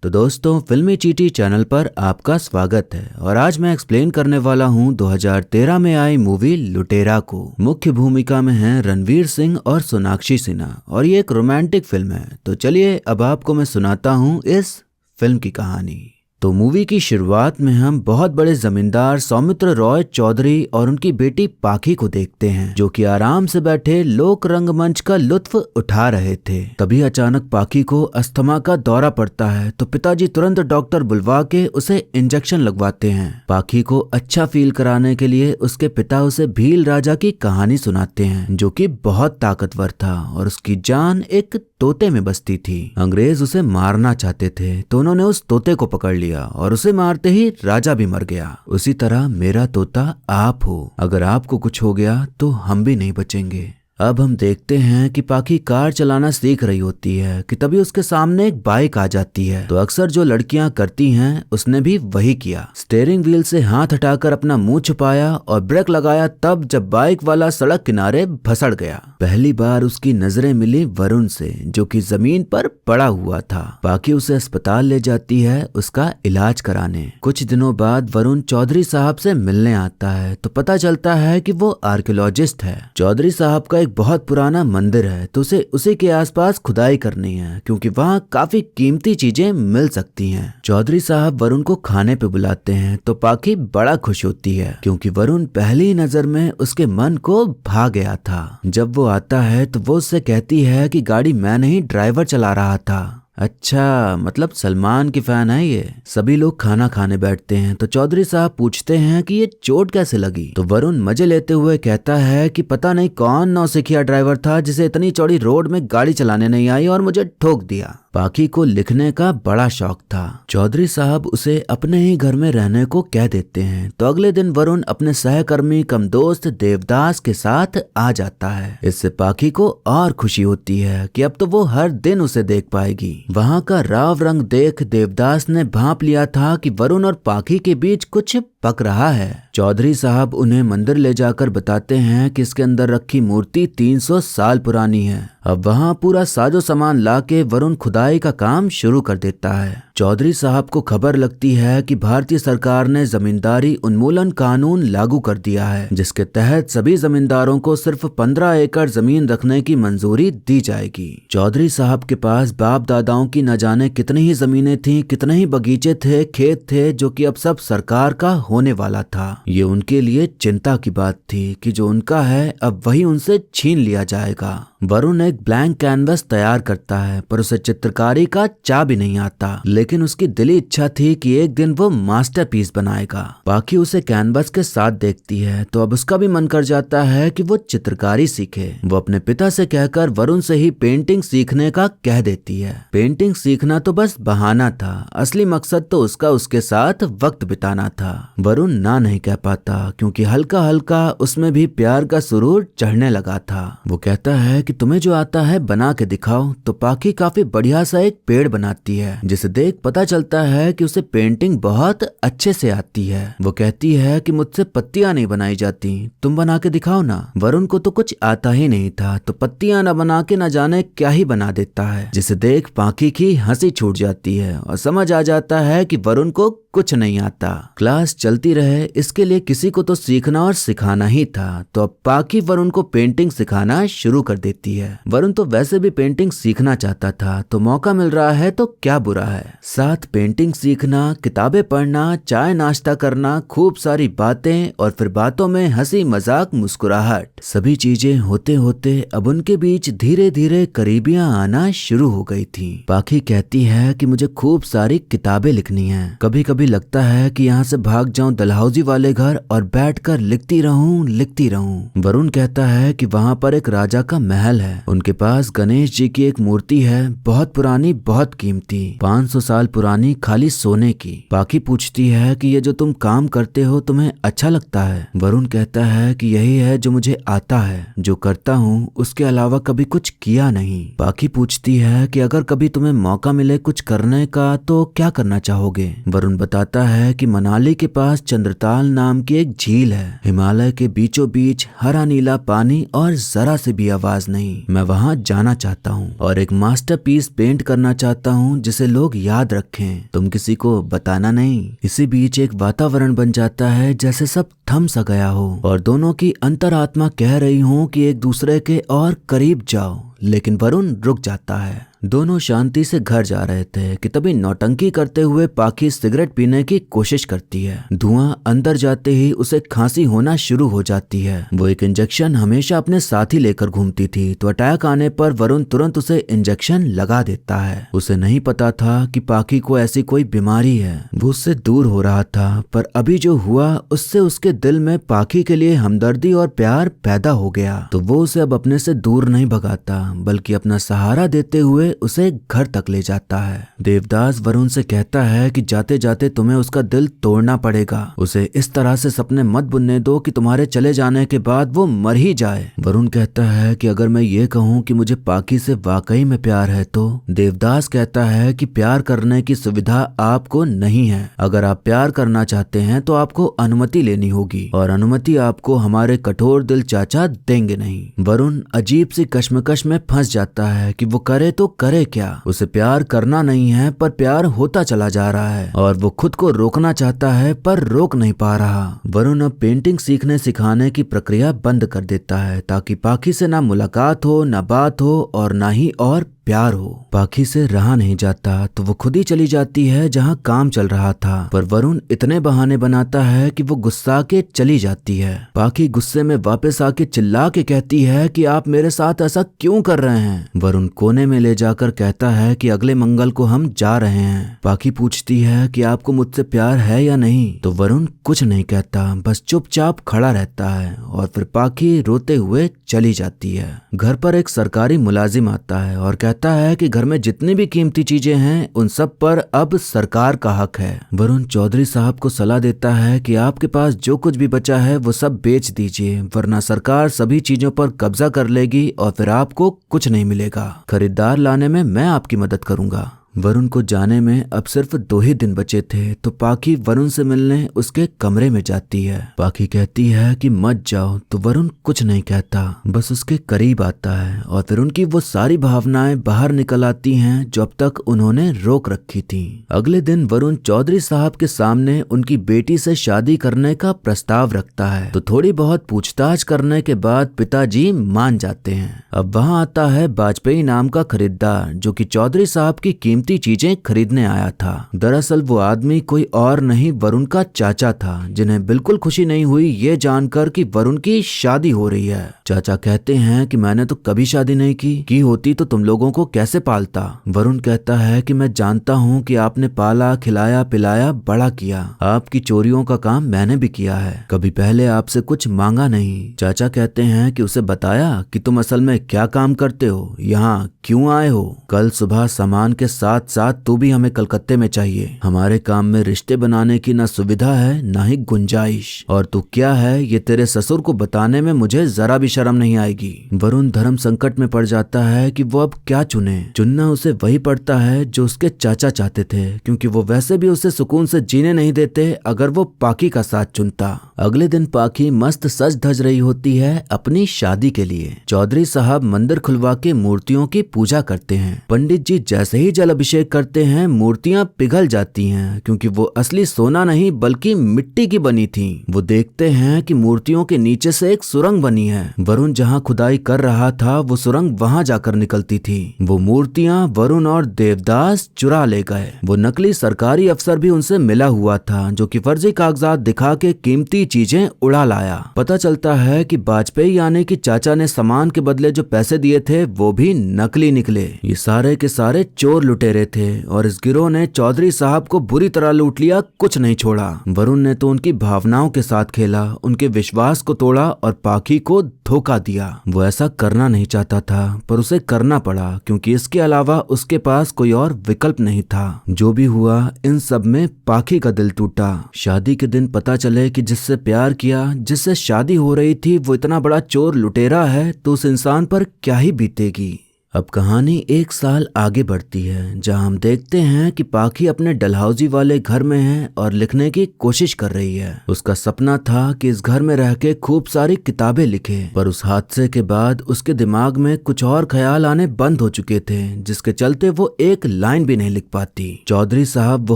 तो दोस्तों, फिल्मी चीटी चैनल पर आपका स्वागत है और आज मैं एक्सप्लेन करने वाला हूँ 2013 में आई मूवी लुटेरा को। मुख्य भूमिका में हैं रणवीर सिंह और सोनाक्षी सिन्हा और ये एक रोमांटिक फिल्म है। तो चलिए अब आपको मैं सुनाता हूँ इस फिल्म की कहानी। तो मूवी की शुरुआत में हम बहुत बड़े जमींदार सौमित्र रॉय चौधरी और उनकी बेटी पाखी को देखते हैं, जो कि आराम से बैठे लोक रंगमंच का लुत्फ उठा रहे थे। तभी अचानक पाखी को अस्थमा का दौरा पड़ता है, तो पिताजी तुरंत डॉक्टर बुलवा के उसे इंजेक्शन लगवाते हैं। पाखी को अच्छा फील कराने के लिए उसके पिता उसे भील राजा की कहानी सुनाते हैं, जो कि बहुत ताकतवर था और उसकी जान एक तोते में बसती थी। अंग्रेज उसे मारना चाहते थे, तो उन्होंने उस तोते को पकड़ लिया और उसे मारते ही राजा भी मर गया। उसी तरह मेरा तोता आप हो, अगर आपको कुछ हो गया तो हम भी नहीं बचेंगे। अब हम देखते हैं कि पाखी कार चलाना सीख रही होती है कि तभी उसके सामने एक बाइक आ जाती है। तो अक्सर जो लड़कियां करती हैं उसने भी वही किया। स्टीयरिंग व्हील से हाथ हटाकर अपना मुंह छुपाया और ब्रेक लगाया, तब जब बाइक वाला सड़क किनारे भसड़ गया। पहली बार उसकी नजरें मिली वरुण से, जो कि जमीन पर पड़ा हुआ था। पाखी उसे अस्पताल ले जाती है उसका इलाज कराने। कुछ दिनों बाद वरुण चौधरी साहब से मिलने आता है, तो पता चलता है कि वो आर्कियोलॉजिस्ट है। चौधरी साहब का एक बहुत पुराना मंदिर है, तो उसी के आसपास खुदाई करनी है, क्योंकि वहाँ काफी कीमती चीजें मिल सकती हैं। चौधरी साहब वरुण को खाने पे बुलाते हैं, तो पाखी बड़ा खुश होती है, क्योंकि वरुण पहली नजर में उसके मन को भा गया था। जब वो आता है तो वो उससे कहती है कि गाड़ी मैं नहीं, ड्राइवर चला रहा था। अच्छा, मतलब सलमान की फैन है ये। सभी लोग खाना खाने बैठते हैं, तो चौधरी साहब पूछते हैं कि ये चोट कैसे लगी। तो वरुण मजे लेते हुए कहता है कि पता नहीं कौन नौसिखिया ड्राइवर था जिसे इतनी चौड़ी रोड में गाड़ी चलाने नहीं आई और मुझे ठोक दिया। पाखी को लिखने का बड़ा शौक था। चौधरी साहब उसे अपने ही घर में रहने को कह देते हैं। तो अगले दिन वरुण अपने सहकर्मी कम दोस्त देवदास के साथ आ जाता है। इससे पाखी को और खुशी होती है कि अब तो वो हर दिन उसे देख पाएगी। वहाँ का राव रंग देख देवदास ने भांप लिया था कि वरुण और पाखी के बीच कुछ पक रहा है। चौधरी साहब उन्हें मंदिर ले जाकर बताते हैं कि इसके अंदर रखी मूर्ति 300 साल पुरानी है। अब वहाँ पूरा साजो सामान लाके वरुण खुदाई का काम शुरू कर देता है। चौधरी साहब को खबर लगती है कि भारतीय सरकार ने जमींदारी उन्मूलन कानून लागू कर दिया है, जिसके तहत सभी जमींदारों को सिर्फ 15 एकड़ जमीन रखने की मंजूरी दी जाएगी। चौधरी साहब के पास बाप दादाओं की न जाने कितनी ही जमीनें थीं, कितने ही बगीचे थे, खेत थे, जो कि अब सब सरकार का होने वाला था। ये उनके लिए चिंता की बात थी कि जो उनका है अब वही उनसे छीन लिया जाएगा। वरुण एक ब्लैंक कैनवस तैयार करता है, पर उसे चित्रकारी का चा भी नहीं आता, लेकिन उसकी दिली इच्छा थी कि एक दिन वो मास्टरपीस बनाएगा। पाखी उसे कैनवस के साथ देखती है, तो अब उसका भी मन कर जाता है कि वो चित्रकारी सीखे। वो अपने पिता से कहकर वरुण से ही पेंटिंग सीखने का कह देती है। पेंटिंग सीखना तो बस बहाना था, असली मकसद तो उसका उसके साथ वक्त बिताना था। वरुण ना नहीं कह पाता, क्योंकि हल्का हल्का उसमें भी प्यार का सुरूर चढ़ने लगा था। वो कहता है कि तुम्हें जो आता है बना के दिखाओ। तो पाखी काफी बढ़िया सा एक पेड़ बनाती है, जिसे देख पता चलता है कि उसे पेंटिंग बहुत अच्छे से आती है। वो कहती है कि मुझसे पत्तियां नहीं बनाई जाती, तुम बना के दिखाओ ना। वरुण को तो कुछ आता ही नहीं था, तो पत्तियां न बना के न जाने क्या ही बना देता है, जिसे देख पाखी की हंसी छूट जाती है और समझ आ जाता है कि वरुण को कुछ नहीं आता। क्लास चलती रहे इसके लिए किसी को तो सीखना और सिखाना ही था। तो अब पाखी वरुण को पेंटिंग सिखाना शुरू कर देती है। वरुण तो वैसे भी पेंटिंग सीखना चाहता था, तो मौका मिल रहा है तो क्या बुरा है। साथ पेंटिंग सीखना, किताबें पढ़ना, चाय नाश्ता करना, खूब सारी बातें और फिर बातों में हंसी मजाक मुस्कुराहट, सभी चीजें होते होते अब उनके बीच धीरे धीरे करीबियां आना शुरू हो गई थी। पाखी कहती है कि मुझे खूब सारी किताबें लिखनी है। कभी कभी लगता है कि यहाँ से भाग जाऊं दलहौजी वाले घर और बैठकर लिखती रहूं। वरुण कहता है कि वहाँ पर एक राजा का महल है, उनके पास गणेश जी की एक मूर्ति है, बहुत पुरानी, बहुत कीमती, 500 साल पुरानी, खाली सोने की। पाखी पूछती है कि ये जो तुम काम करते हो तुम्हें अच्छा लगता है। वरुण कहता है कि यही है जो मुझे आता है, जो करता हूँ उसके अलावा कभी कुछ किया नहीं। पाखी पूछती है कि अगर कभी तुम्हें मौका मिले कुछ करने का तो क्या करना चाहोगे। वरुण बताता है कि मनाली के पास चंद्रताल नाम की एक झील है। हिमालय के बीचों बीच हरा नीला पानी और जरा से भी आवाज नहीं, मैं वहाँ जाना चाहता हूँ और एक मास्टरपीस पेंट करना चाहता हूँ जिसे लोग याद रखें। तुम किसी को बताना नहीं। इसी बीच एक वातावरण बन जाता है जैसे सब थम सा गया हो और दोनों की अंतरात्मा कह रही हो कि एक दूसरे के और करीब जाओ, लेकिन वरुण रुक जाता है। दोनों शांति से घर जा रहे थे कि तभी नौटंकी करते हुए पाखी सिगरेट पीने की कोशिश करती है। धुआं अंदर जाते ही उसे खांसी होना शुरू हो जाती है। वो एक इंजेक्शन हमेशा अपने साथ ही लेकर घूमती थी, तो अटैक आने पर वरुण तुरंत उसे इंजेक्शन लगा देता है। उसे नहीं पता था कि पाखी को ऐसी कोई बीमारी है। वो उससे दूर हो रहा था, पर अभी जो हुआ उससे उसके दिल में पाखी के लिए हमदर्दी और प्यार पैदा हो गया। तो वो उसे अब अपने से दूर नहीं भगाता, बल्कि अपना सहारा देते हुए उसे घर तक ले जाता है। देवदास वरुण से कहता है कि जाते जाते तुम्हें उसका दिल तोड़ना पड़ेगा। उसे इस तरह से सपने मत बुनने दो कि तुम्हारे चले जाने के बाद वो मर ही जाए। वरुण कहता है कि अगर मैं ये कहूँ कि मुझे पाखी से वाकई में प्यार है तो? देवदास कहता है कि प्यार करने की सुविधा आपको नहीं है। अगर आप प्यार करना चाहते हैं तो आपको अनुमति लेनी होगी, और अनुमति आपको हमारे कठोर दिल चाचा देंगे नहीं। वरुण अजीब सी कश्मकश में फंस जाता है कि वो करे तो करे क्या। उसे प्यार करना नहीं है, पर प्यार होता चला जा रहा है और वो खुद को रोकना चाहता है पर रोक नहीं पा रहा। वरुण अब पेंटिंग सीखने सिखाने की प्रक्रिया बंद कर देता है ताकि पाखी से ना मुलाकात हो, ना बात हो और ना ही और प्यार हो। पाखी से रहा नहीं जाता तो वो खुद ही चली जाती है जहाँ काम चल रहा था, पर वरुण इतने बहाने बनाता है कि वो गुस्सा के चली जाती है। पाखी गुस्से में वापस आके चिल्ला के कहती है कि आप मेरे साथ ऐसा क्यों कर रहे हैं। वरुण कोने में ले जाकर कहता है कि अगले मंगल को हम जा रहे हैं। पाखी पूछती है कि आपको मुझसे प्यार है या नहीं, तो वरुण कुछ नहीं कहता, बस चुपचाप खड़ा रहता है और फिर पाखी रोते हुए चली जाती है। घर पर एक सरकारी मुलाजिम आता है और कहता है कि घर में जितनी भी कीमती चीजें हैं उन सब पर अब सरकार का हक है। वरुण चौधरी साहब को सलाह देता है कि आपके पास जो कुछ भी बचा है वो सब बेच दीजिए, वरना सरकार सभी चीजों पर कब्जा कर लेगी और फिर आपको कुछ नहीं मिलेगा। खरीदार लाने में मैं आपकी मदद करूंगा। वरुण को जाने में अब सिर्फ 2 ही दिन बचे थे तो पाखी वरुण से मिलने उसके कमरे में जाती है। पाखी कहती है कि मत जाओ, तो वरुण कुछ नहीं कहता, बस उसके करीब आता है और फिर उनकी वो सारी भावनाएं बाहर निकल आती हैं जो अब तक उन्होंने रोक रखी थी। अगले दिन वरुण चौधरी साहब के सामने उनकी बेटी से शादी करने का प्रस्ताव रखता है, तो थोड़ी बहुत पूछताछ करने के बाद पिताजी मान जाते हैं। अब वहाँ आता है वाजपेयी नाम का खरीदार जो कि चौधरी साहब की कीमती चीजें खरीदने आया था। दरअसल वो आदमी कोई और नहीं वरुण का चाचा था, जिन्हें बिल्कुल खुशी नहीं हुई ये जानकर कि वरुण की शादी हो रही है। चाचा कहते हैं कि मैंने तो कभी शादी नहीं की होती तो तुम लोगों को कैसे पालता। वरुण कहता है कि मैं जानता हूँ कि आपने पाला, खिलाया, पिलाया, बड़ा किया। आपकी चोरियों का काम मैंने भी किया है, कभी पहले आपसे कुछ मांगा नहीं। चाचा कहते हैं कि उसे बताया कि तुम असल में क्या काम करते हो, यहाँ क्यों आए हो। कल सुबह सामान के साथ साथ तू भी हमें कलकत्ते में चाहिए। हमारे काम में रिश्ते बनाने की ना सुविधा है ना ही गुंजाइश, और तू क्या है ये तेरे ससुर को बताने में मुझे जरा भी शर्म नहीं आएगी। वरुण धर्म संकट में पड़ जाता है कि वो अब क्या चुने। चुनना उसे वही पड़ता है जो उसके चाचा चाहते थे, क्योंकि वो वैसे भी उसे सुकून से जीने नहीं देते अगर वो पाखी का साथ चुनता। अगले दिन पाखी मस्त सज धज रही होती है अपनी शादी के लिए। चौधरी साहब मंदिर खुलवा के मूर्तियों की पूजा करते हैं। पंडित जी जैसे ही जल अभिषेक करते हैं मूर्तियां पिघल जाती हैं, क्योंकि वो असली सोना नहीं बल्कि मिट्टी की बनी थी। वो देखते हैं कि मूर्तियों के नीचे से एक सुरंग बनी है। वरुण जहां खुदाई कर रहा था वो सुरंग वहां जाकर निकलती थी। वो मूर्तियां वरुण और देवदास चुरा ले गए। वो नकली सरकारी अफसर भी उनसे मिला हुआ था जो कि फर्जी कागजात दिखा के कीमती चीजें उड़ा लाया। पता चलता है कि वाजपेयी यानी कि चाचा ने सामान के बदले जो पैसे दिए थे वो भी नकली निकले। ये सारे के सारे चोर लुटेरे थे और इस गिरोह ने चौधरी साहब को बुरी तरह लूट लिया, कुछ नहीं छोड़ा। वरुण ने तो उनकी भावनाओं के साथ खेला, उनके विश्वास को तोड़ा और पाखी को धोखा दिया। वो ऐसा करना नहीं चाहता था पर उसे करना पड़ा, क्योंकि इसके अलावा उसके पास कोई और विकल्प नहीं था। जो भी हुआ इन सब में पाखी का दिल टूटा। शादी के दिन पता चले कि जिससे प्यार किया, जिससे शादी हो रही थी, वो इतना बड़ा चोर लुटेरा है, तो उस इंसान पर क्या ही बीतेगी। अब कहानी एक साल आगे बढ़ती है, जहां हम देखते हैं कि पाखी अपने डलहौजी वाले घर में है और लिखने की कोशिश कर रही है। उसका सपना था कि इस घर में रह के खूब सारी किताबें लिखे, पर उस हादसे के बाद उसके दिमाग में कुछ और ख्याल आने बंद हो चुके थे, जिसके चलते वो एक लाइन भी नहीं लिख पाती। चौधरी साहब वो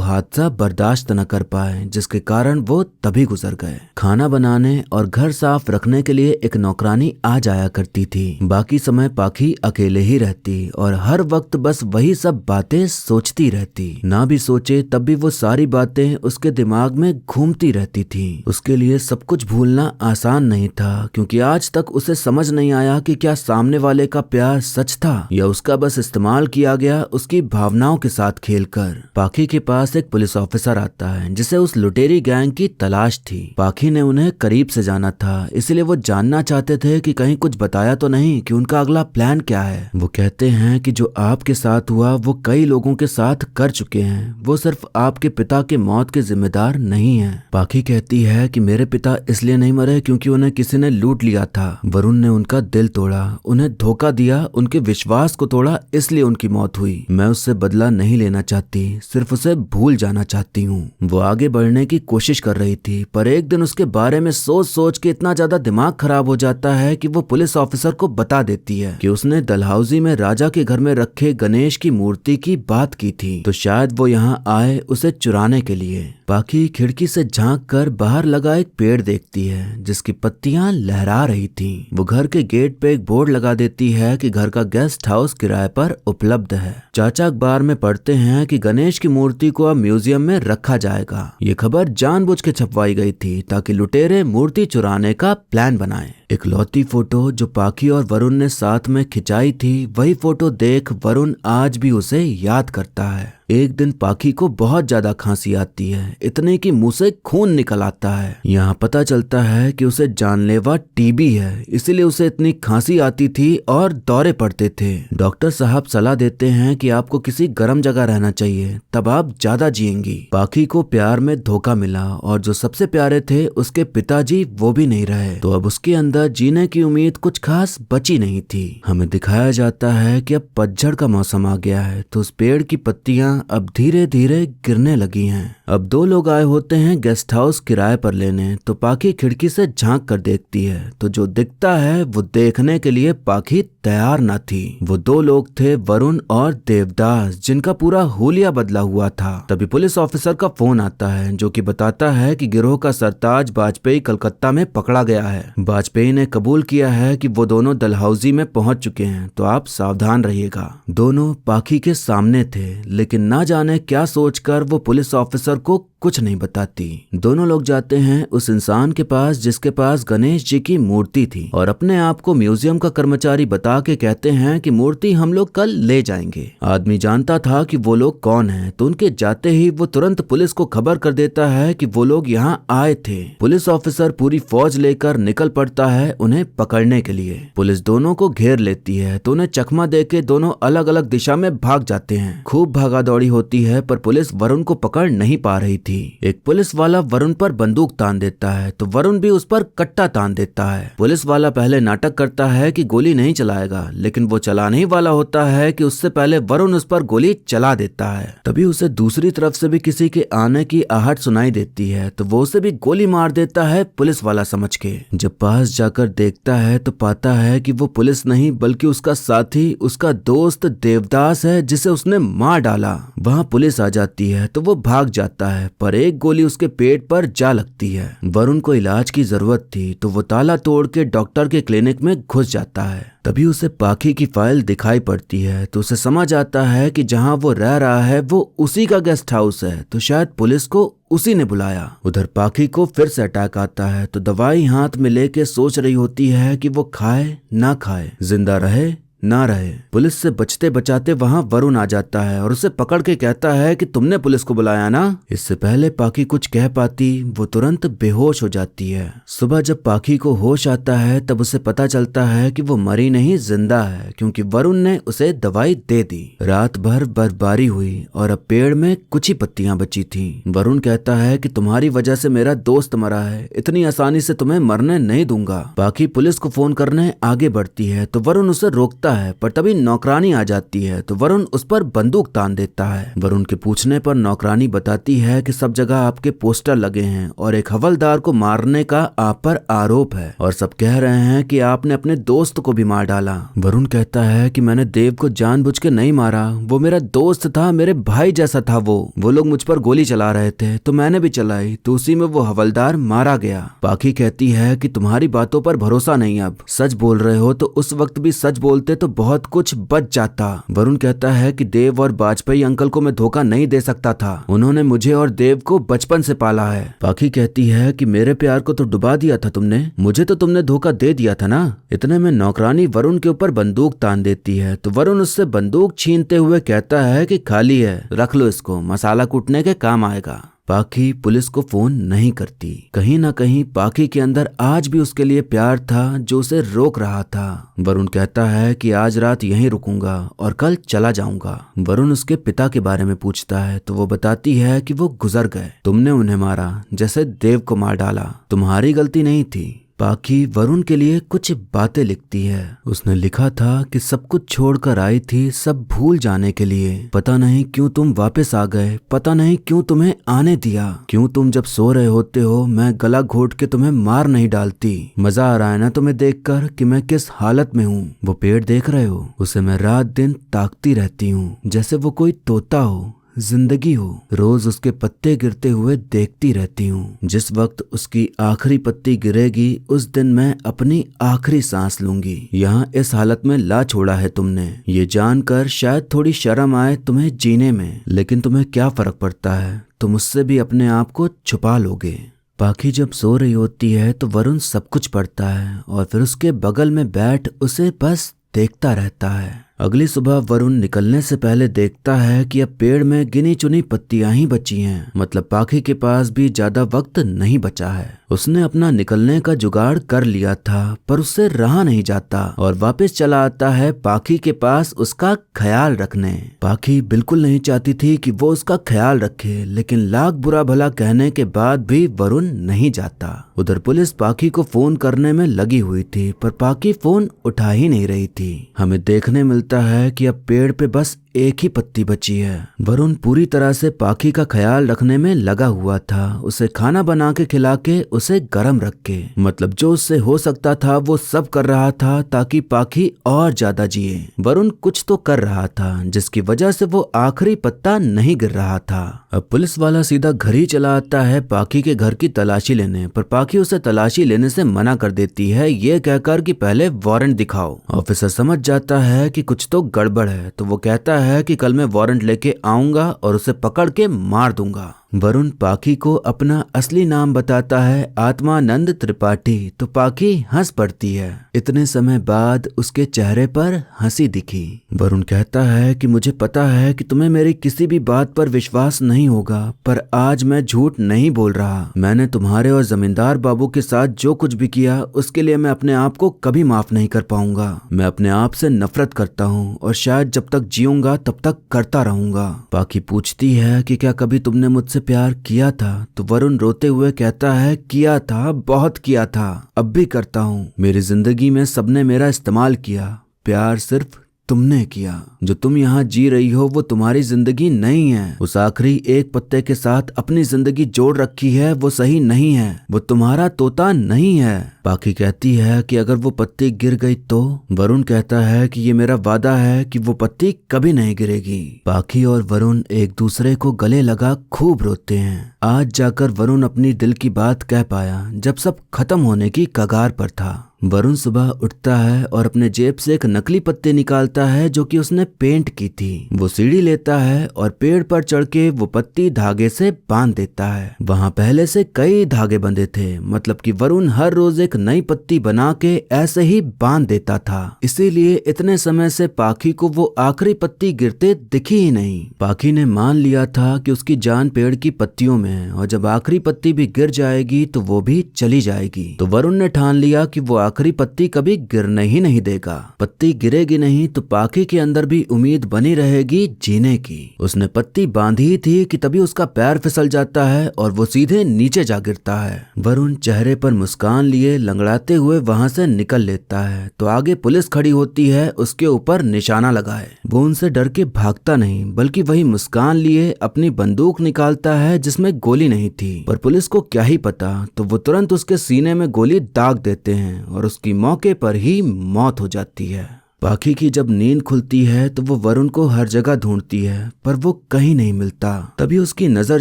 हादसा बर्दाश्त न कर पाए, जिसके कारण वो तभी गुजर गए। खाना बनाने और घर साफ रखने के लिए एक नौकरानी आ जाया करती थी। बाकी समय पाखी अकेले ही रहती और हर वक्त बस वही सब बातें सोचती रहती। ना भी सोचे तब भी वो सारी बातें उसके दिमाग में घूमती रहती थी। उसके लिए सब कुछ भूलना आसान नहीं था, क्योंकि आज तक उसे समझ नहीं आया कि क्या सामने वाले का प्यार सच था या उसका बस इस्तेमाल किया गया उसकी भावनाओं के साथ खेलकर। पाखी के पास एक पुलिस ऑफिसर आता है, जिसे उस लुटेरी गैंग की तलाश थी। पाखी ने उन्हें करीब से जाना था, इसलिए वो जानना चाहते थे कि कहीं कुछ बताया तो नहीं कि उनका अगला प्लान क्या है। वो कहते हैं कि जो आपके साथ हुआ वो कई लोगों के साथ कर चुके हैं, वो सिर्फ आपके पिता के मौत के जिम्मेदार नहीं है। पाखी कहती है कि मेरे पिता इसलिए नहीं मरे क्योंकि उन्हें किसी ने लूट लिया था। वरुण ने उनका दिल तोड़ा, उन्हें धोखा दिया, उनके विश्वास को तोड़ा, इसलिए उनकी मौत हुई। मैं उससे बदला नहीं लेना चाहती, सिर्फ उसे भूल जाना चाहती हूँ। वो आगे बढ़ने की कोशिश कर रही थी, पर एक दिन उसके बारे में सोच सोच के इतना ज्यादा दिमाग खराब हो जाता है कि वो पुलिस ऑफिसर को बता देती है कि उसने डलहौजी में राजा के घर में रखे गणेश की मूर्ति की बात की थी, तो शायद वो यहाँ आए उसे चुराने के लिए। पाखी खिड़की से झांक कर बाहर लगा एक पेड़ देखती है, जिसकी पत्तियां लहरा रही थीं। वो घर के गेट पे एक बोर्ड लगा देती है कि घर का गेस्ट हाउस किराए पर उपलब्ध है। चाचा अखबार में पढ़ते हैं कि गणेश की मूर्ति को अब म्यूजियम में रखा जाएगा। ये खबर जानबूझ के छपवाई गई थी ताकि लुटेरे मूर्ति चुराने का प्लान बनाएं। इकलौती फोटो जो पाखी और वरुण ने साथ में खिंचाई थी, वही फोटो देख वरुण आज भी उसे याद करता है। एक दिन पाखी को बहुत ज्यादा खांसी आती है, इतने कि मुंह से खून निकल आता है। यहाँ पता चलता है कि उसे जानलेवा टीबी है, इसीलिए उसे इतनी खांसी आती थी और दौरे पड़ते थे। डॉक्टर साहब सलाह देते हैं कि आपको किसी गर्म जगह रहना चाहिए, तब आप ज्यादा जिएंगी। पाखी को प्यार में धोखा मिला और जो सबसे प्यारे थे उसके पिताजी वो भी नहीं रहे, तो अब उसके अंदर जीने की उम्मीद कुछ खास बची नहीं थी। हमें दिखाया जाता है कि अब पतझड़ का मौसम आ गया है, तो उस पेड़ की पत्तियां अब धीरे धीरे गिरने लगी हैं। अब दो लोग आए होते हैं गेस्ट हाउस किराए पर लेने, तो पाखी खिड़की से झांक कर देखती है, तो जो दिखता है वो देखने के लिए पाखी तैयार न थी। वो दो लोग थे वरुण और देवदास, जिनका पूरा हुलिया बदला हुआ था। तभी पुलिस ऑफिसर का फोन आता है, जो कि बताता है कि गिरोह का सरताज वाजपेयी कलकत्ता में पकड़ा गया है। वाजपेयी ने कबूल किया है कि वो दोनों डलहौजी में पहुंच चुके हैं, तो आप सावधान रहिएगा। दोनों पाखी के सामने थे, लेकिन ना जाने क्या सोचकर वो पुलिस ऑफिसर को कुछ नहीं बताती। दोनों लोग जाते हैं उस इंसान के पास जिसके पास गणेश जी की मूर्ति थी, और अपने आप को म्यूजियम का कर्मचारी बता के कहते हैं कि मूर्ति हम लोग कल ले जाएंगे। आदमी जानता था कि वो लोग कौन हैं, तो उनके जाते ही वो तुरंत पुलिस को खबर कर देता है कि वो लोग यहाँ आए थे। पुलिस ऑफिसर पूरी फौज लेकर निकल पड़ता है उन्हें पकड़ने के लिए। पुलिस दोनों को घेर लेती है, तो उन्हें चकमा देके दोनों अलग अलग दिशा में भाग जाते हैं। खूब भागा दौड़ी होती है, पर पुलिस वरुण को पकड़ नहीं पा रही थी। एक पुलिस वाला वरुण पर बंदूक तान देता है, तो वरुण भी उस पर कट्टा तान देता है। पुलिस वाला पहले नाटक करता है कि गोली नहीं चलाएगा, लेकिन वो चलाने ही वाला होता है कि उससे पहले वरुण उस पर गोली चला देता है। तभी उसे दूसरी तरफ से भी किसी के आने की आहट सुनाई देती है, तो वो उसे भी गोली मार देता है पुलिस वाला समझ के। जब पास जाकर देखता है तो पाता है कि वो पुलिस नहीं बल्कि उसका साथी, उसका दोस्त देवदास है, जिसे उसने मार डाला। वहाँ पुलिस आ जाती है तो वो भाग जाता है, पर एक गोली उसके पेट पर जा लगती है। वरुण को इलाज की जरूरत थी, तो वो ताला तोड़ के डॉक्टर के क्लिनिक में घुस जाता है। तभी उसे पाखी की फाइल दिखाई पड़ती है, तो उसे समझ आता है कि जहां वो रह रहा है वो उसी का गेस्ट हाउस है, तो शायद पुलिस को उसी ने बुलाया। उधर पाखी को फिर से अटैक आता है, तो दवाई हाथ में लेके सोच रही होती है कि वो खाए ना खाए, जिंदा रहे ना रहे। पुलिस से बचते बचाते वहां वरुण आ जाता है और उसे पकड़ के कहता है कि तुमने पुलिस को बुलाया ना। इससे पहले पाखी कुछ कह पाती वो तुरंत बेहोश हो जाती है। सुबह जब पाखी को होश आता है तब उसे पता चलता है कि वो मरी नहीं जिंदा है, क्योंकि वरुण ने उसे दवाई दे दी। रात भर बर्फबारी हुई और अब पेड़ में कुछ ही पत्तियां बची थीं। वरुण कहता है कि तुम्हारी वजह से मेरा दोस्त मरा है, इतनी आसानी से तुम्हें मरने नहीं दूंगा। पाखी पुलिस को फोन करने आगे बढ़ती है, तो वरुण उसे रोकता होता है, पर तभी नौकरानी आ जाती है तो वरुण उस पर बंदूक तान देता है। वरुण के पूछने पर नौकरानी बताती है कि सब जगह आपके पोस्टर लगे हैं और एक हवलदार को मारने का आप पर आरोप है और सब कह रहे हैं कि आपने अपने दोस्त को भी मार डाला। वरुण कहता है कि मैंने देव को जानबूझ के नहीं मारा, वो मेरा दोस्त था, मेरे भाई जैसा था। वो लोग मुझ पर गोली चला रहे थे तो मैंने भी चलाई, तो उसी में वो हवलदार मारा गया। पाखी कहती है कि तुम्हारी बातों पर भरोसा नहीं, अब सच बोल रहे हो तो उस वक्त भी सच बोलते तो बहुत कुछ बच जाता। वरुण कहता है कि देव और वाजपेयी अंकल को मैं धोखा नहीं दे सकता था, उन्होंने मुझे और देव को बचपन से पाला है। पाखी कहती है कि मेरे प्यार को तो डुबा दिया था तुमने, मुझे तो तुमने धोखा दे दिया था ना। इतने में नौकरानी वरुण के ऊपर बंदूक तान देती है तो वरुण उससे बंदूक छीनते हुए कहता है कि खाली है, रख लो इसको, मसाला कूटने के काम आएगा। पाखी पुलिस को फोन नहीं करती। कहीं ना कहीं पाखी के अंदर आज भी उसके लिए प्यार था जो उसे रोक रहा था। वरुण कहता है कि आज रात यहीं रुकूंगा और कल चला जाऊंगा। वरुण उसके पिता के बारे में पूछता है तो वो बताती है कि वो गुजर गए, तुमने उन्हें मारा जैसे देव को मार डाला, तुम्हारी गलती नहीं थी। पाखी वरुण के लिए कुछ बातें लिखती है। उसने लिखा था कि सब कुछ छोड़कर आई थी सब भूल जाने के लिए, पता नहीं क्यों तुम वापस आ गए, पता नहीं क्यों तुम्हें आने दिया, क्यों तुम जब सो रहे होते हो मैं गला घोट के तुम्हें मार नहीं डालती। मजा आ रहा है ना तुम्हें देखकर कि मैं किस हालत में हूँ। वो पेड़ देख रहे हो, उसे मैं रात दिन ताकती रहती हूँ जैसे वो कोई तोता हो, जिंदगी हो। रोज उसके पत्ते गिरते हुए देखती रहती हूँ। जिस वक्त उसकी आखिरी पत्ती गिरेगी उस दिन मैं अपनी आखिरी सांस लूंगी। यहाँ इस हालत में ला छोड़ा है तुमने, ये जानकर शायद थोड़ी शर्म आए तुम्हें जीने में, लेकिन तुम्हें क्या फर्क पड़ता है, तुम उससे भी अपने आप को छुपा लोगे। पाखी जब सो रही होती है तो वरुण सब कुछ पढ़ता है और फिर उसके बगल में बैठ उसे बस देखता रहता है। अगली सुबह वरुण निकलने से पहले देखता है कि अब पेड़ में गिनी चुनी पत्तियां ही बची हैं, मतलब पाखी के पास भी ज्यादा वक्त नहीं बचा है। उसने अपना निकलने का जुगाड़ कर लिया था पर उससे रहा नहीं जाता और वापस चला आता है पाखी के पास उसका ख्याल रखने। पाखी बिल्कुल नहीं चाहती थी कि वो उसका ख्याल रखे, लेकिन लाख बुरा भला कहने के बाद भी वरुण नहीं जाता। उधर पुलिस पाखी को फोन करने में लगी हुई थी पर पाखी फोन उठा ही नहीं रही थी। हमें देखने मिलता है कि अब पेड़ पे बस एक ही पत्ती बची है। वरुण पूरी तरह से पाखी का ख्याल रखने में लगा हुआ था, उसे खाना बना के खिला के उसे गर्म रख के, मतलब जो उससे हो सकता था वो सब कर रहा था ताकि पाखी और ज्यादा जिए। वरुण कुछ तो कर रहा था जिसकी वजह से वो आखिरी पत्ता नहीं गिर रहा था। अब पुलिस वाला सीधा घर ही चला आता है पाखी के घर की तलाशी लेने, पर पाखी उसे तलाशी लेने से मना कर देती है ये कहकर कि पहले वारंट दिखाओ। ऑफिसर समझ जाता है कि कुछ तो गड़बड़ है तो वो कहता है कि कल मैं वारंट लेके आऊंगा और उसे पकड़ के मार दूंगा। वरुण पाखी को अपना असली नाम बताता है, आत्मानंद त्रिपाठी, तो पाखी हंस पड़ती है। इतने समय बाद उसके चेहरे पर हंसी दिखी। वरुण कहता है कि मुझे पता है कि तुम्हें मेरी किसी भी बात पर विश्वास नहीं होगा, पर आज मैं झूठ नहीं बोल रहा। मैंने तुम्हारे और जमींदार बाबू के साथ जो कुछ भी किया उसके लिए मैं अपने आप को कभी माफ नहीं कर पाऊंगा। मैं अपने आप से नफरत करता हूँ और शायद जब तक जीऊंगा तब तक करता रहूंगा। पाखी पूछती है कि क्या कभी तुमने मुझसे प्यार किया था, तो वरुण रोते हुए कहता है किया था, बहुत किया था, अब भी करता हूँ। मेरी जिंदगी में सबने मेरा इस्तेमाल किया, प्यार सिर्फ तुमने किया। जो तुम यहाँ जी रही हो वो तुम्हारी जिंदगी नहीं है। उस आखिरी एक पत्ते के साथ अपनी जिंदगी जोड़ रखी है, वो सही नहीं है, वो तुम्हारा तोता नहीं है। पाखी कहती है कि अगर वो पत्ती गिर गई तो? वरुण कहता है कि ये मेरा वादा है कि वो पत्ती कभी नहीं गिरेगी। पाखी और वरुण एक दूसरे को गले लगा खूब रोते हैं। आज जाकर वरुण अपनी दिल की बात कह पाया जब सब खत्म होने की कगार पर था। वरुण सुबह उठता है और अपने जेब से एक नकली पत्ती निकालता है जो कि उसने पेंट की थी। वो सीढ़ी लेता है और पेड़ पर चढ़ के वो पत्ती धागे से बांध देता है। वहाँ पहले से कई धागे बंधे थे, मतलब कि वरुण हर रोज एक नई पत्ती बना के ऐसे ही बांध देता था। इसीलिए इतने समय से पाखी को वो आखिरी पत्ती गिरते दिखी ही नहीं। पाखी ने मान लिया था कि उसकी जान पेड़ की पत्तियों में है और जब आखिरी पत्ती भी गिर जाएगी तो वो भी चली जाएगी। तो वरुण ने ठान लिया कि वो आखिरी पत्ती कभी गिरने ही नहीं देगा। पत्ती गिरेगी नहीं तो पाखी के अंदर भी उम्मीद बनी रहेगी जीने की। उसने पत्ती बांधी ही थी कि तभी उसका पैर फिसल जाता है और वो सीधे नीचे जा गिरता है। वरुण चेहरे पर मुस्कान लिए लंगड़ाते हुए वहां से निकल लेता है तो आगे पुलिस खड़ी होती है उसके ऊपर निशाना लगाए। वो उनसे डर के भागता नहीं बल्कि वही मुस्कान लिए अपनी बंदूक निकालता है जिसमें गोली नहीं थी। पर पुलिस को क्या ही पता, तो वो तुरंत उसके सीने में गोली दाग देते हैं और उसकी मौके पर ही मौत हो जाती है। पाखी की जब नींद खुलती है तो वो वरुण को हर जगह ढूंढती है पर वो कहीं नहीं मिलता। तभी उसकी नजर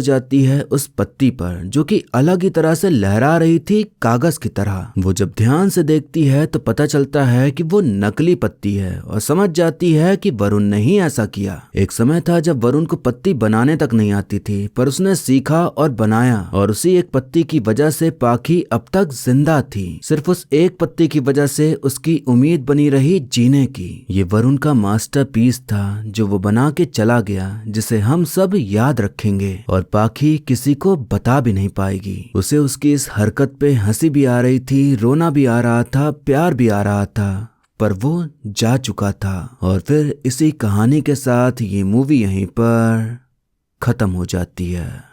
जाती है उस पत्ती पर जो कि अलग ही तरह से लहरा रही थी कागज की तरह। वो जब ध्यान से देखती है तो पता चलता है कि वो नकली पत्ती है और समझ जाती है कि वरुण ने ही ऐसा किया। एक समय था जब वरुण को पत्ती बनाने तक नहीं आती थी पर उसने सीखा और बनाया और उसी एक पत्ती की वजह से पाखी अब तक जिंदा थी। सिर्फ उस एक पत्ती की वजह से उसकी उम्मीद बनी रही जीने की। ये वरुण का मास्टरपीस था जो वो बना के चला गया, जिसे हम सब याद रखेंगे और पाखी किसी को बता भी नहीं पाएगी। उसे उसकी इस हरकत पे हंसी भी आ रही थी, रोना भी आ रहा था, प्यार भी आ रहा था, पर वो जा चुका था। और फिर इसी कहानी के साथ ये मूवी यहीं पर खत्म हो जाती है।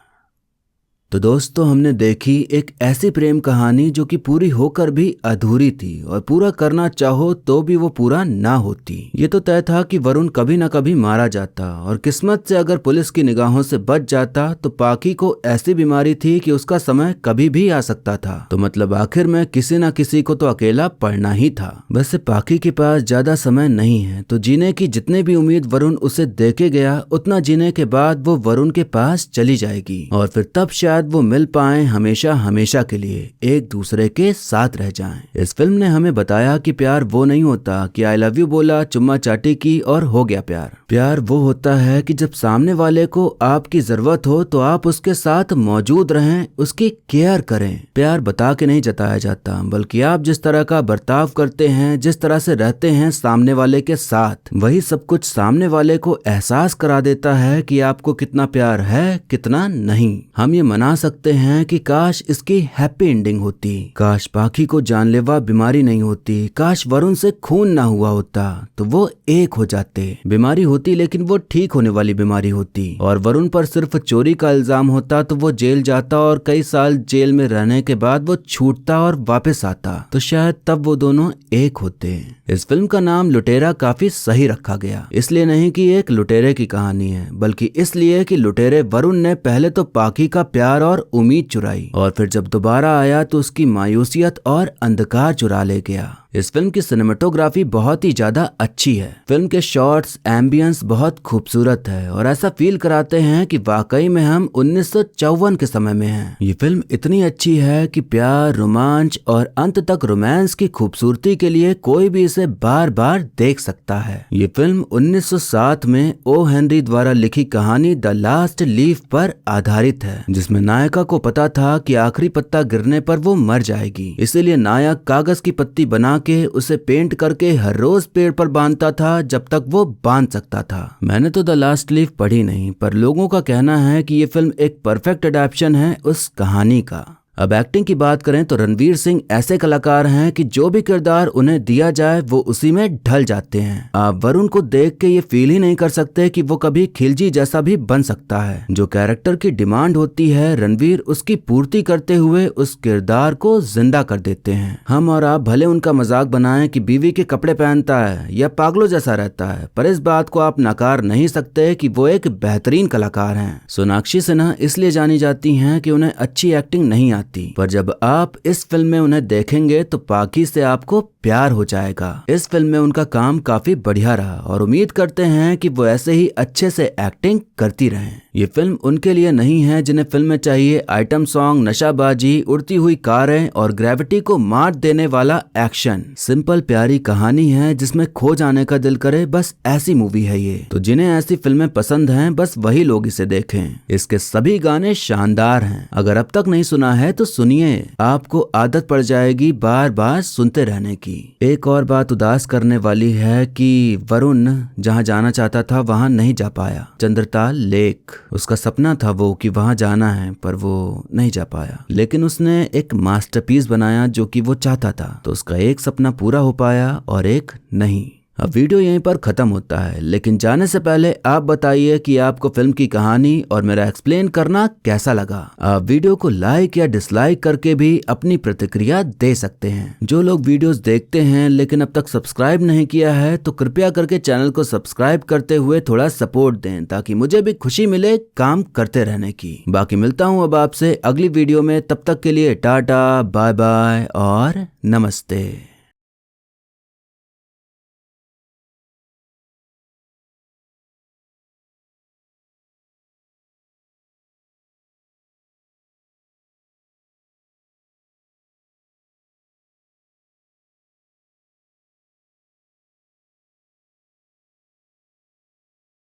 तो दोस्तों, हमने देखी एक ऐसी प्रेम कहानी जो कि पूरी होकर भी अधूरी थी और पूरा करना चाहो तो भी वो पूरा ना होती। ये तो तय था कि वरुण कभी ना कभी मारा जाता और किस्मत से अगर पुलिस की निगाहों से बच जाता तो पाखी को ऐसी बीमारी थी कि उसका समय कभी भी आ सकता था। तो मतलब आखिर में किसी न किसी को तो अकेला पड़ना ही था। वैसे पाखी के पास ज्यादा समय नहीं है तो जीने की जितनी भी उम्मीद वरुण उसे देके गया उतना जीने के बाद वो वरुण के पास चली जाएगी और फिर तब शायद वो मिल पाए हमेशा हमेशा के लिए, एक दूसरे के साथ रह जाएं। इस फिल्म ने हमें बताया कि प्यार वो नहीं होता कि आई लव यू बोला, चुम्मा चाटी की और हो गया प्यार। प्यार वो होता है कि जब सामने वाले को आपकी जरूरत हो तो आप उसके साथ मौजूद रहें, उसकी केयर करें। प्यार बता के नहीं जताया जाता बल्कि आप जिस तरह का बर्ताव करते हैं, जिस तरह से रहते हैं सामने वाले के साथ, वही सब कुछ सामने वाले को एहसास करा देता है कि आपको कितना प्यार है कितना नहीं। हम ये मना सकते हैं कि काश इसकी हैप्पी एंडिंग होती, काश पाखी को जानलेवा बीमारी नहीं होती, काश वरुण से खून ना हुआ होता तो वो एक हो जाते। बीमारी होती लेकिन वो ठीक होने वाली बीमारी होती और वरुण पर सिर्फ चोरी का इल्जाम होता तो वो जेल जाता और कई साल जेल में रहने के बाद वो छूटता और वापस आता तो शायद तब वो दोनों एक होते। इस फिल्म का नाम लुटेरा काफी सही रखा गया, इसलिए नहीं कि एक लुटेरे की कहानी है बल्कि इसलिए कि लुटेरे वरुण ने पहले तो पाखी का प्यार और उम्मीद चुराई और फिर जब दोबारा आया तो उसकी मायूसियत और अंधकार चुरा ले गया। इस फिल्म की सिनेमेटोग्राफी बहुत ही ज्यादा अच्छी है। फिल्म के शॉट्स, एम्बियंस बहुत खूबसूरत है और ऐसा फील कराते हैं कि वाकई में हम 1954 के समय में हैं। ये फिल्म इतनी अच्छी है कि प्यार, रोमांच और अंत तक रोमांस की खूबसूरती के लिए कोई भी इसे बार बार देख सकता है। ये फिल्म 1907 में ओ हेनरी द्वारा लिखी कहानी द लास्ट लीफ पर आधारित है, जिसमें नायिका को पता था कि आखिरी पत्ता गिरने पर वो मर जाएगी, इसीलिए नायक कागज की पत्ती बना के उसे पेंट करके हर रोज पेड़ पर बांधता था जब तक वो बांध सकता था। मैंने तो द लास्ट लीफ पढ़ी नहीं, पर लोगों का कहना है कि ये फिल्म एक परफेक्ट अडैप्टेशन है उस कहानी का। अब एक्टिंग की बात करें तो रणवीर सिंह ऐसे कलाकार हैं कि जो भी किरदार उन्हें दिया जाए वो उसी में ढल जाते हैं। आप वरुण को देख के ये फील ही नहीं कर सकते कि वो कभी खिलजी जैसा भी बन सकता है। जो कैरेक्टर की डिमांड होती है रणवीर उसकी पूर्ति करते हुए उस किरदार को जिंदा कर देते हैं। हम और आप भले उनका मजाक बनाएं कि बीवी के कपड़े पहनता है या पागलों जैसा रहता है, पर इस बात को आप नकार नहीं सकते कि वो एक बेहतरीन कलाकार हैं। सोनाक्षी सिन्हा इसलिए जानी जाती हैं कि उन्हें अच्छी एक्टिंग नहीं आती, पर जब आप इस फिल्म में उन्हें देखेंगे तो पाखी से आपको प्यार हो जाएगा। इस फिल्म में उनका काम काफी बढ़िया रहा और उम्मीद करते हैं कि वो ऐसे ही अच्छे से एक्टिंग करती रहें। ये फिल्म उनके लिए नहीं है जिन्हें फिल्म में चाहिए आइटम सॉन्ग, नशाबाजी, उड़ती हुई कारें और ग्रेविटी को मात देने वाला एक्शन। सिंपल प्यारी कहानी है जिसमें खो जाने का दिल करे, बस ऐसी मूवी है ये। तो जिन्हें ऐसी फिल्में पसंद हैं बस वही लोग इसे देखें। इसके सभी गाने शानदार हैं, अगर अब तक नहीं सुना है तो सुनिए, आपको आदत पड़ जाएगी बार बार सुनते रहने की। एक और बात उदास करने वाली है कि वरुण जहाँ जाना चाहता था वहाँ नहीं जा पाया। चंद्रताल लेक, उसका सपना था वो कि वहाँ जाना है, पर वो नहीं जा पाया। लेकिन उसने एक मास्टरपीस बनाया जो कि वो चाहता था, तो उसका एक सपना पूरा हो पाया और एक नहीं। अब वीडियो यहीं पर खत्म होता है, लेकिन जाने से पहले आप बताइए कि आपको फिल्म की कहानी और मेरा एक्सप्लेन करना कैसा लगा। आप वीडियो को लाइक या डिसलाइक करके भी अपनी प्रतिक्रिया दे सकते हैं। जो लोग वीडियोस देखते हैं लेकिन अब तक सब्सक्राइब नहीं किया है तो कृपया करके चैनल को सब्सक्राइब करते हुए थोड़ा सपोर्ट दें, ताकि मुझे भी खुशी मिले काम करते रहने की। बाकी मिलता हूँ अब आपसे अगली वीडियो में, तब तक के लिए टाटा बाय बाय और नमस्ते।